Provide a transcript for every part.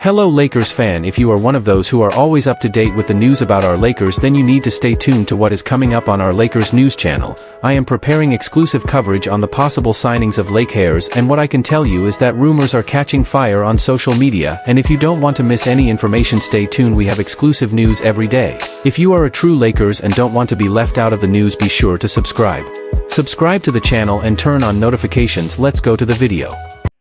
Hello Lakers fan, if you are one of those who are always up to date with the news about our Lakers, then you need to stay tuned to what is coming up on our Lakers news channel. I am preparing exclusive coverage on the possible signings of LAKERS, and what I can tell you is that rumors are catching fire on social media, and if you don't want to miss any information, stay tuned. We have exclusive news every day. If you are a true Lakers and don't want to be left out of the news, be sure to subscribe. Subscribe to the channel and turn on notifications. Let's go to the video.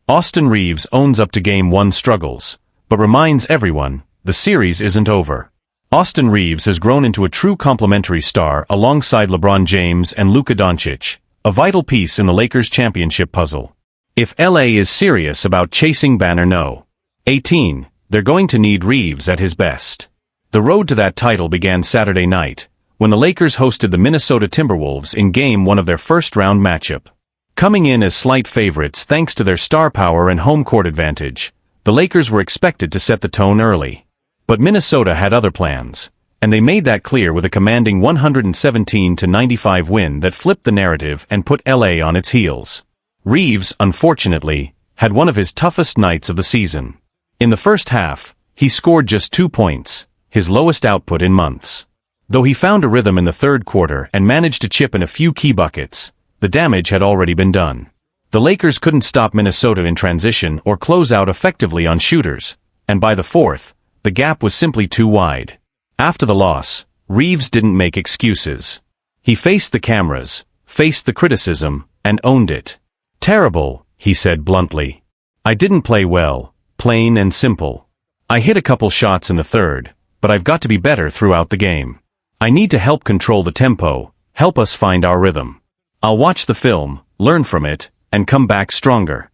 Austin Reeves owns up to Game 1 struggles, but reminds everyone, the series isn't over. Austin Reeves has grown into a true complementary star alongside LeBron James and Luka Doncic, a vital piece in the Lakers' championship puzzle. If LA is serious about chasing banner No. 18, they're going to need Reeves at his best. The road to that title began Saturday night, when the Lakers hosted the Minnesota Timberwolves in Game 1 of their first-round matchup. Coming in as slight favorites thanks to their star power and home court advantage, the Lakers were expected to set the tone early. But Minnesota had other plans, and they made that clear with a commanding 117-95 win that flipped the narrative and put LA on its heels. Reeves, unfortunately, had one of his toughest nights of the season. In the first half, he scored just 2 points, his lowest output in months. Though he found a rhythm in the third quarter and managed to chip in a few key buckets, the damage had already been done. The Lakers couldn't stop Minnesota in transition or close out effectively on shooters, and by the fourth, the gap was simply too wide. After the loss, Reeves didn't make excuses. He faced the cameras, faced the criticism, and owned it. "Terrible," he said bluntly. "I didn't play well, plain and simple. I hit a couple shots in the third, but I've got to be better throughout the game. I need to help control the tempo, help us find our rhythm. I'll watch the film, learn from it, and come back stronger."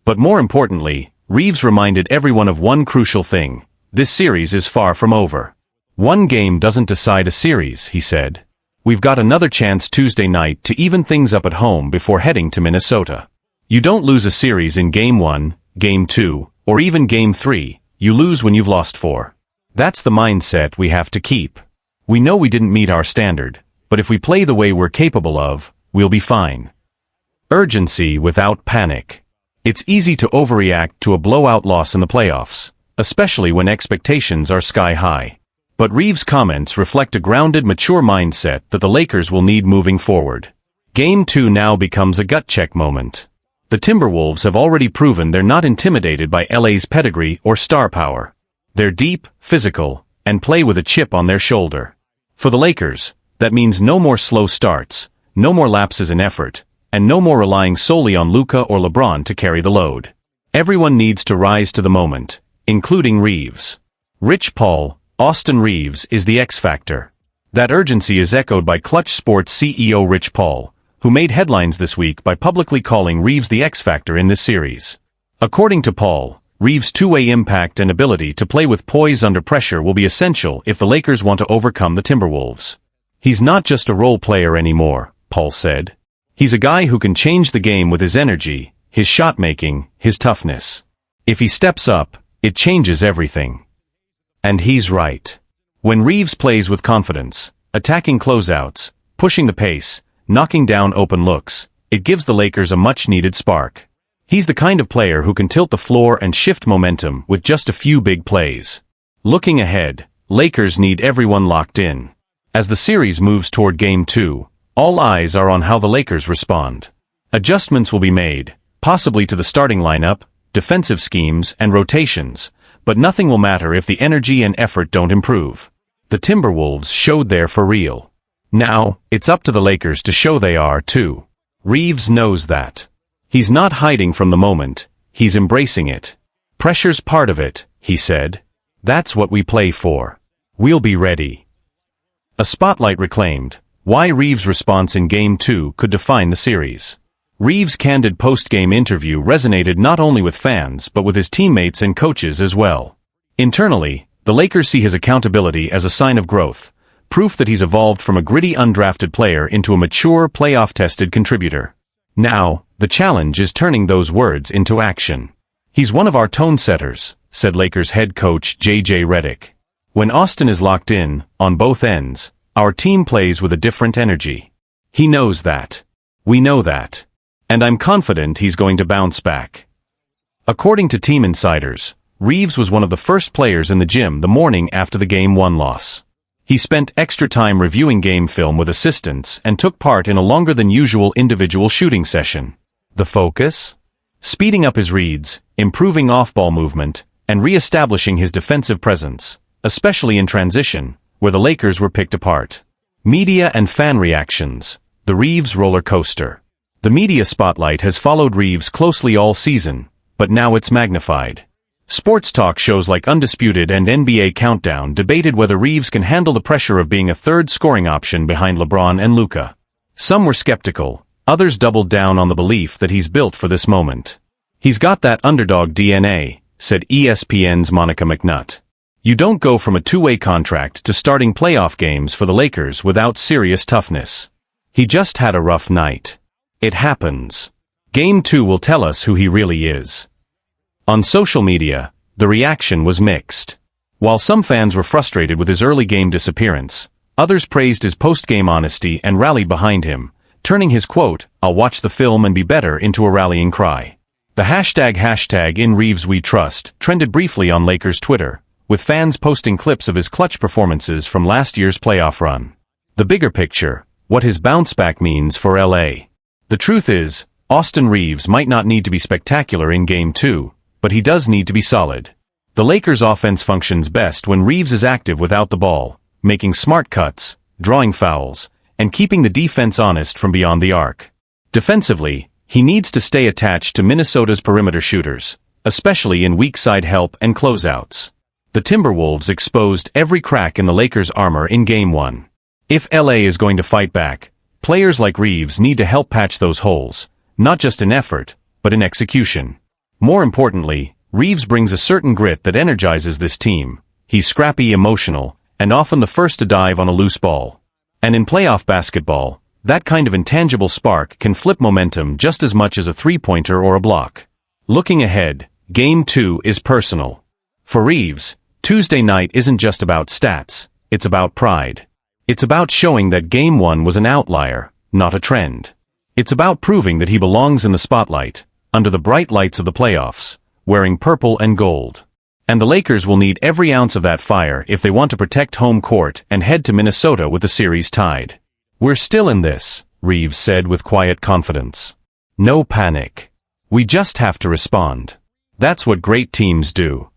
But more importantly, Reeves reminded everyone of one crucial thing: this series is far from over. "One game doesn't decide a series," he said. "We've got another chance Tuesday night to even things up at home before heading to Minnesota. You don't lose a series in Game 1, Game 2, or even Game 3, you lose when you've lost 4. That's the mindset we have to keep. We know we didn't meet our standard, but if we play the way we're capable of, we'll be fine." Urgency without panic. It's easy to overreact to a blowout loss in the playoffs, especially when expectations are sky high. But Reeves' comments reflect a grounded, mature mindset that the Lakers will need moving forward. Game 2 now becomes a gut-check moment. The Timberwolves have already proven they're not intimidated by LA's pedigree or star power. They're deep, physical, and play with a chip on their shoulder. For the Lakers, that means no more slow starts, no more lapses in effort, and no more relying solely on Luka or LeBron to carry the load. Everyone needs to rise to the moment, including Reeves. Rich Paul, Austin Reeves is the X factor. That urgency is echoed by Clutch Sports CEO Rich Paul, who made headlines this week by publicly calling Reeves the X factor in this series. According to Paul, Reeves' two-way impact and ability to play with poise under pressure will be essential if the Lakers want to overcome the Timberwolves. "He's not just a role player anymore," Paul said. "He's a guy who can change the game with his energy, his shot-making, his toughness. If he steps up, it changes everything." And he's right. When Reeves plays with confidence, attacking closeouts, pushing the pace, knocking down open looks, it gives the Lakers a much-needed spark. He's the kind of player who can tilt the floor and shift momentum with just a few big plays. Looking ahead, Lakers need everyone locked in. As the series moves toward Game 2, all eyes are on how the Lakers respond. Adjustments will be made, possibly to the starting lineup, defensive schemes, and rotations, but nothing will matter if the energy and effort don't improve. The Timberwolves showed they're for real. Now, it's up to the Lakers to show they are too. Reeves knows that. He's not hiding from the moment, he's embracing it. "Pressure's part of it," he said. "That's what we play for. We'll be ready." A spotlight reclaimed why Reeves' response in Game 2 could define the series. Reeves' candid post-game interview resonated not only with fans but with his teammates and coaches as well. Internally, the Lakers see his accountability as a sign of growth, proof that he's evolved from a gritty undrafted player into a mature, playoff-tested contributor. Now, the challenge is turning those words into action. "He's one of our tone-setters," said Lakers head coach J.J. Redic. "When Austin is locked in, on both ends, our team plays with a different energy. He knows that. We know that. And I'm confident he's going to bounce back." According to team insiders, Reeves was one of the first players in the gym the morning after the Game 1 loss. He spent extra time reviewing game film with assistants and took part in a longer-than-usual individual shooting session. The focus? Speeding up his reads, improving off-ball movement, and re-establishing his defensive presence, especially in transition, where the Lakers were picked apart. Media and fan reactions. The Reeves roller coaster. The media spotlight has followed Reeves closely all season, but now it's magnified. Sports talk shows like Undisputed and NBA Countdown debated whether Reeves can handle the pressure of being a third scoring option behind LeBron and Luka. Some were skeptical, others doubled down on the belief that he's built for this moment. "He's got that underdog DNA," said ESPN's Monica McNutt. "You don't go from a two-way contract to starting playoff games for the Lakers without serious toughness. He just had a rough night. It happens. Game 2 will tell us who he really is." On social media, the reaction was mixed. While some fans were frustrated with his early game disappearance, others praised his post-game honesty and rallied behind him, turning his quote, "I'll watch the film and be better," into a rallying cry. The hashtag #InReevesWeTrust trended briefly on Lakers Twitter, with fans posting clips of his clutch performances from last year's playoff run. The bigger picture, what his bounce back means for LA. The truth is, Austin Reeves might not need to be spectacular in Game 2, but he does need to be solid. The Lakers' offense functions best when Reeves is active without the ball, making smart cuts, drawing fouls, and keeping the defense honest from beyond the arc. Defensively, he needs to stay attached to Minnesota's perimeter shooters, especially in weak side help and closeouts. The Timberwolves exposed every crack in the Lakers' armor in Game 1. If LA is going to fight back, players like Reeves need to help patch those holes, not just in effort, but in execution. More importantly, Reeves brings a certain grit that energizes this team. He's scrappy, emotional, and often the first to dive on a loose ball. And in playoff basketball, that kind of intangible spark can flip momentum just as much as a three-pointer or a block. Looking ahead, Game 2 is personal. For Reeves, Tuesday night isn't just about stats, it's about pride. It's about showing that Game 1 was an outlier, not a trend. It's about proving that he belongs in the spotlight, under the bright lights of the playoffs, wearing purple and gold. And the Lakers will need every ounce of that fire if they want to protect home court and head to Minnesota with the series tied. "We're still in this," Reeves said with quiet confidence. "No panic. We just have to respond. That's what great teams do."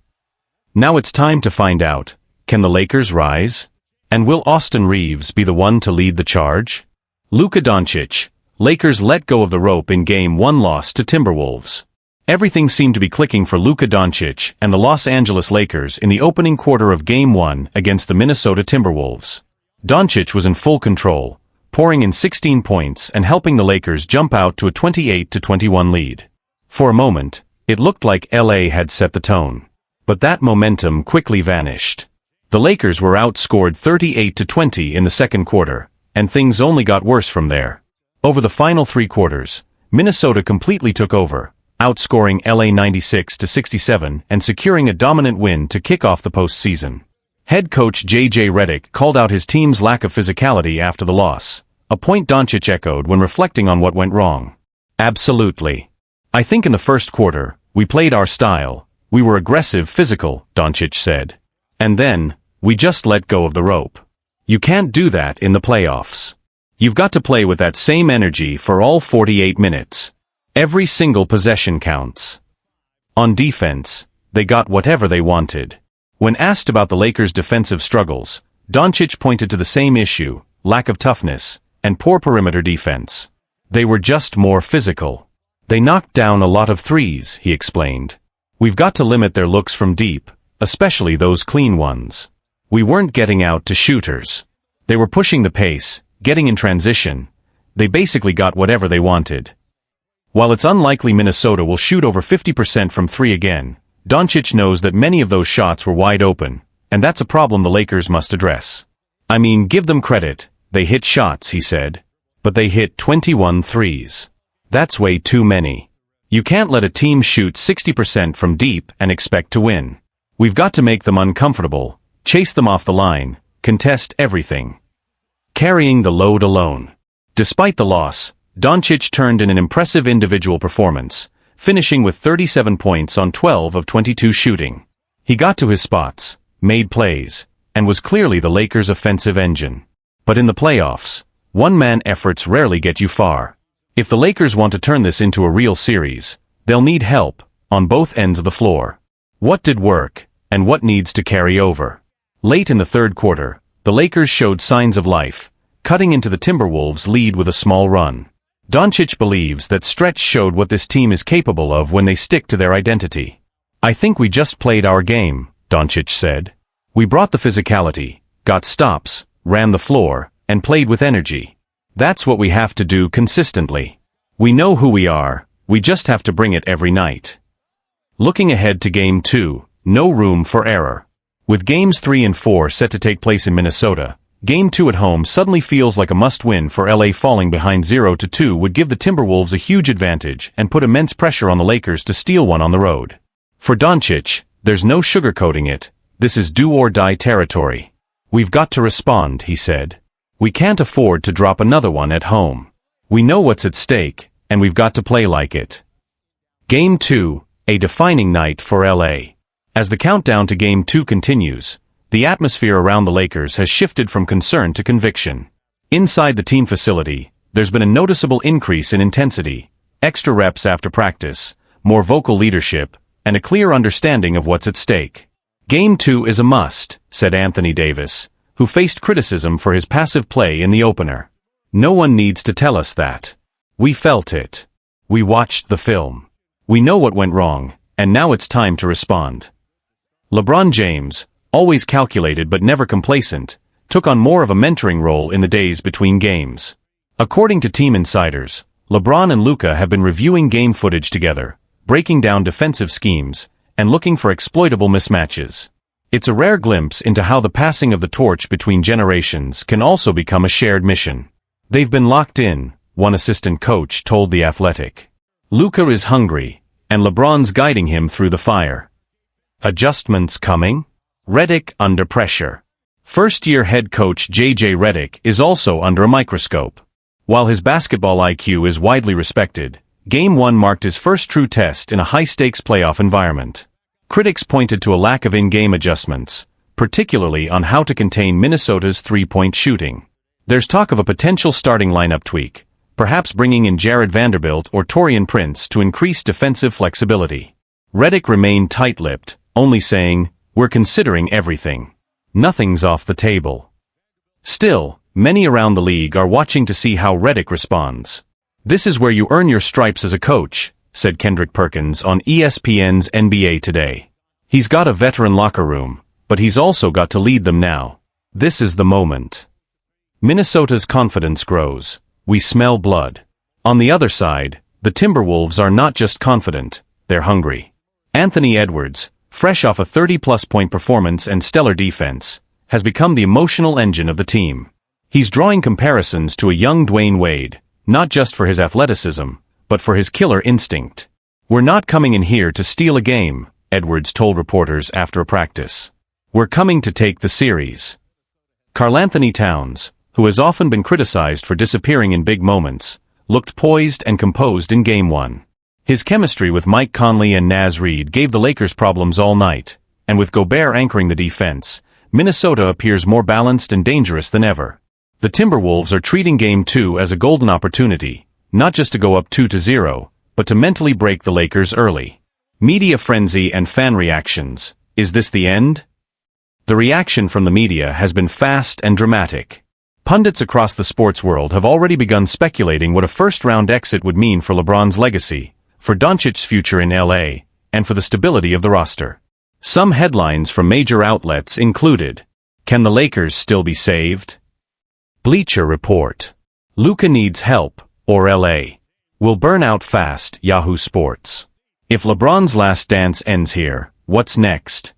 Now it's time to find out, can the Lakers rise? And will Austin Reeves be the one to lead the charge? Luka Doncic. Lakers let go of the rope in Game 1 loss to Timberwolves. Everything seemed to be clicking for Luka Doncic and the Los Angeles Lakers in the opening quarter of Game 1 against the Minnesota Timberwolves. Doncic was in full control, pouring in 16 points and helping the Lakers jump out to a 28-21 lead. For a moment, it looked like LA had set the tone. But that momentum quickly vanished. The Lakers were outscored 38-20 in the second quarter, and things only got worse from there. Over the final 3 quarters, Minnesota completely took over, outscoring LA 96-67 and securing a dominant win to kick off the postseason. Head coach J.J. Redic called out his team's lack of physicality after the loss, a point Doncic echoed when reflecting on what went wrong. "Absolutely. I think in the first quarter, we played our style. We were aggressive, physical," Doncic said. "And then, we just let go of the rope. You can't do that in the playoffs. You've got to play with that same energy for all 48 minutes. Every single possession counts." On defense, they got whatever they wanted. When asked about the Lakers' defensive struggles, Doncic pointed to the same issue, lack of toughness, and poor perimeter defense. "They were just more physical. They knocked down a lot of threes," he explained. "We've got to limit their looks from deep, especially those clean ones. We weren't getting out to shooters. They were pushing the pace, getting in transition. They basically got whatever they wanted." While it's unlikely Minnesota will shoot over 50% from 3 again, Doncic knows that many of those shots were wide open, and that's a problem the Lakers must address. "I mean, give them credit, they hit shots," he said. "But they hit 21 threes. That's way too many. You can't let a team shoot 60% from deep and expect to win. We've got to make them uncomfortable, chase them off the line, contest everything." Carrying the load alone. Despite the loss, Doncic turned in an impressive individual performance, finishing with 37 points on 12 of 22 shooting. He got to his spots, made plays, and was clearly the Lakers' offensive engine. But in the playoffs, one-man efforts rarely get you far. If the Lakers want to turn this into a real series, they'll need help, on both ends of the floor. What did work, and what needs to carry over? Late in the third quarter, the Lakers showed signs of life, cutting into the Timberwolves' lead with a small run. Doncic believes that stretch showed what this team is capable of when they stick to their identity. "I think we just played our game," Doncic said. "We brought the physicality, got stops, ran the floor, and played with energy. That's what we have to do consistently. We know who we are, we just have to bring it every night." Looking ahead to Game 2, no room for error. With Games 3 and 4 set to take place in Minnesota, Game 2 at home suddenly feels like a must-win for LA. Falling behind 0-2 would give the Timberwolves a huge advantage and put immense pressure on the Lakers to steal one on the road. For Doncic, there's no sugarcoating it, this is do-or-die territory. "We've got to respond," he said. "We can't afford to drop another one at home. We know what's at stake, and we've got to play like it." Game 2, a defining night for LA. As the countdown to Game 2 continues, the atmosphere around the Lakers has shifted from concern to conviction. Inside the team facility, there's been a noticeable increase in intensity, extra reps after practice, more vocal leadership, and a clear understanding of what's at stake. "Game 2 is a must," said Anthony Davis, who faced criticism for his passive play in the opener. "No one needs to tell us that. We felt it. We watched the film. We know what went wrong, and now it's time to respond." LeBron James, always calculated but never complacent, took on more of a mentoring role in the days between games. According to team insiders, LeBron and Luka have been reviewing game footage together, breaking down defensive schemes, and looking for exploitable mismatches. It's a rare glimpse into how the passing of the torch between generations can also become a shared mission. "They've been locked in," one assistant coach told The Athletic. "Luka is hungry, and LeBron's guiding him through the fire." Adjustments coming? Redic under pressure. First-year head coach J.J. Redic is also under a microscope. While his basketball IQ is widely respected, Game 1 marked his first true test in a high-stakes playoff environment. Critics pointed to a lack of in-game adjustments, particularly on how to contain Minnesota's three-point shooting. There's talk of a potential starting lineup tweak, perhaps bringing in Jared Vanderbilt or Taurean Prince to increase defensive flexibility. Redic remained tight-lipped, only saying, "We're considering everything. Nothing's off the table." Still, many around the league are watching to see how Redic responds. "This is where you earn your stripes as a coach," said Kendrick Perkins on ESPN's NBA Today. "He's got a veteran locker room, but he's also got to lead them now. This is the moment." Minnesota's confidence grows. "We smell blood." On the other side, the Timberwolves are not just confident, they're hungry. Anthony Edwards, fresh off a 30-plus point performance and stellar defense, has become the emotional engine of the team. He's drawing comparisons to a young Dwayne Wade, not just for his athleticism, but for his killer instinct. "We're not coming in here to steal a game," Edwards told reporters after a practice. "We're coming to take the series." Karl-Anthony Towns, who has often been criticized for disappearing in big moments, looked poised and composed in Game 1. His chemistry with Mike Conley and Naz Reid gave the Lakers problems all night, and with Gobert anchoring the defense, Minnesota appears more balanced and dangerous than ever. The Timberwolves are treating Game 2 as a golden opportunity, not just to go up 2-0, but to mentally break the Lakers early. Media frenzy and fan reactions. Is this the end? The reaction from the media has been fast and dramatic. Pundits across the sports world have already begun speculating what a first-round exit would mean for LeBron's legacy, for Doncic's future in LA, and for the stability of the roster. Some headlines from major outlets included, "Can the Lakers still be saved?" Bleacher Report. "Luka needs help, or LA will burn out fast." Yahoo Sports. "If LeBron's last dance ends here, what's next?"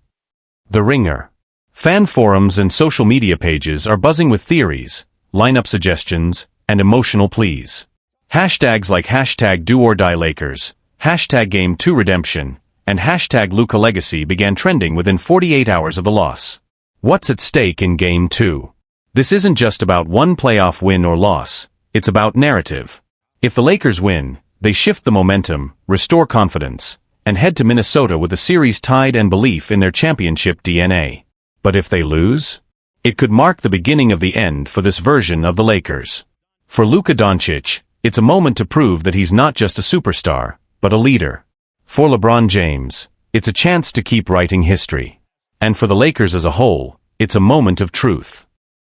The Ringer. Fan forums and social media pages are buzzing with theories, lineup suggestions, and emotional pleas. Hashtags like #DoOrDieLakers, #Game2Redemption, and #LukaLegacy began trending within 48 hours of the loss. What's at stake in Game 2? This isn't just about one playoff win or loss, it's about narrative. If the Lakers win, they shift the momentum, restore confidence, and head to Minnesota with the series tied and belief in their championship DNA. But if they lose? It could mark the beginning of the end for this version of the Lakers. For Luka Doncic, it's a moment to prove that he's not just a superstar, but a leader. For LeBron James, it's a chance to keep writing history. And for the Lakers as a whole, it's a moment of truth.